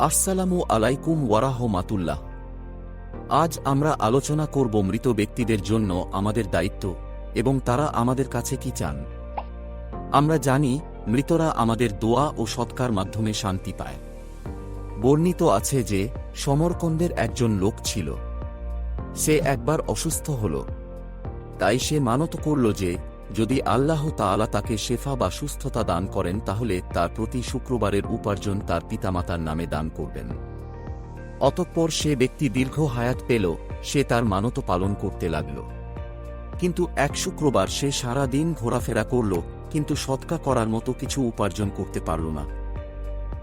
আসসালামু আলাইকুম ওয়ারাহমাতুল্লাহ। আজ আমরা আলোচনা করব মৃত ব্যক্তিদের জন্য আমাদের দায়িত্ব এবং তারা আমাদের কাছে কি চান। আমরা জানি মৃতরা আমাদের দোয়া ও সৎকার মাধ্যমে শান্তি পায়। বর্ণিত আছে যে সমরকন্দের একজন লোক ছিল। সে একবার অসুস্থ হল। তাই সে মানত করল যে যদি আল্লাহ তাআলা তাকে শেফা বা সুস্থতা দান করেন তাহলে তার প্রতি শুক্রবারের উপার্জন তার পিতামাতার নামে দান করবেন। অতঃপর সে ব্যক্তি দীর্ঘ হায়াত পেল। সে তার মানত পালন করতে লাগল। কিন্তু এক শুক্রবার সে সারা দিন ঘোরাফেরা করল, কিন্তু সৎকা করার মতো কিছু উপার্জন করতে পারল না।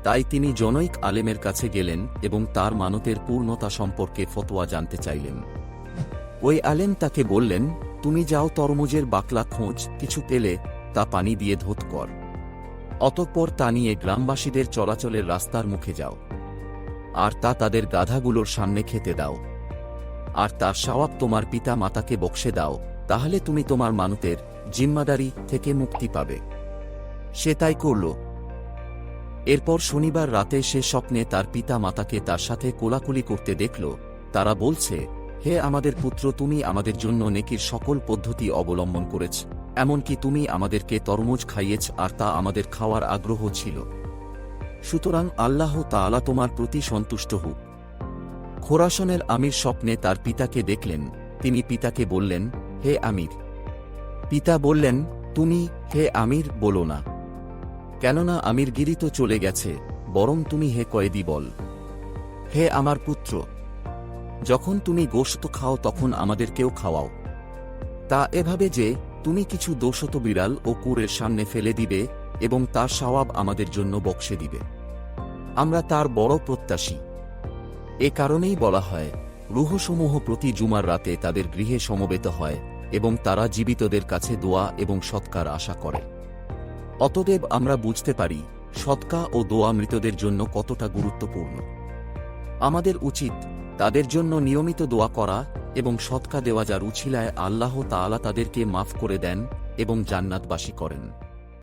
তাই তিনি জনৈক আলেমের কাছে গেলেন এবং তার মানতের পূর্ণতা সম্পর্কে ফতোয়া জানতে চাইলেন। ওই আলেম তাকে বললেন, তুমি যাও তরমুজের বাকলা খোঁজ, কিছু পেলে তা পানি দিয়ে ধৌত কর। অতঃপর তা নিয়ে গ্রামবাসীদের চলাচলের রাস্তার মুখে যাও, আর তা তাদের গাধাগুলোর সামনে খেতে দাও, আর তার সওয়াব তোমার পিতা মাতাকে বকশে দাও, তাহলে তুমি তোমার মানতের জিম্মাদারি থেকে মুক্তি পাবে। সে তাই করল। এরপর শনিবার রাতে সে স্বপ্নে তার পিতা মাতাকে তার সাথে কোলাকুলি করতে দেখল। তারা বলছে, হে আমাদের পুত্র, তুমি আমাদের জন্য নেকির সকল পদ্ধতি অবলম্বন করেছ, এমনকি তুমি আমাদেরকে তরমুজ খাইয়েছ, আর তা আমাদের খাওয়ার আগ্রহ ছিল। সুতরাং আল্লাহ তাআলা তোমার প্রতি সন্তুষ্ট হোক। খোরাসনের আমির স্বপ্নে তার পিতাকে দেখলেন। তিনি পিতাকে বললেন, হে আমির। পিতা বললেন, তুমি হে আমির বলো না, কেননা আমিরগিরি তো চলে গেছে, বরং তুমি হে কয়েদি বল। হে আমার পুত্র, যখন তুমি গোশত খাও তখন আমাদেরকেও খাওয়াও, তা এভাবে যে তুমি কিছু দোষত বিড়াল ও কুকুরের সামনে ফেলে দিবে এবং তার সওয়াব আমাদের জন্য বকশে দিবে। আমরা তার বড় প্রত্যাশী। এ কারণেই বলা হয়, রূহসমূহ প্রতি জুমার রাতে তাদের গৃহে সমবেত হয় এবং তারা জীবিতদের কাছে দোয়া এবং সৎকার আশা করে। অতএব আমরা বুঝতে পারি সৎকা ও দোয়া মৃতদের জন্য কতটা গুরুত্বপূর্ণ। আমাদের উচিত তাদের জন্য নিয়মিত দোয়া করা এবং সৎকা দেওয়া, যার উছিলায় আল্লাহ তাআলা তাদেরকে মাফ করে দেন এবং জান্নাতবাসী করেন।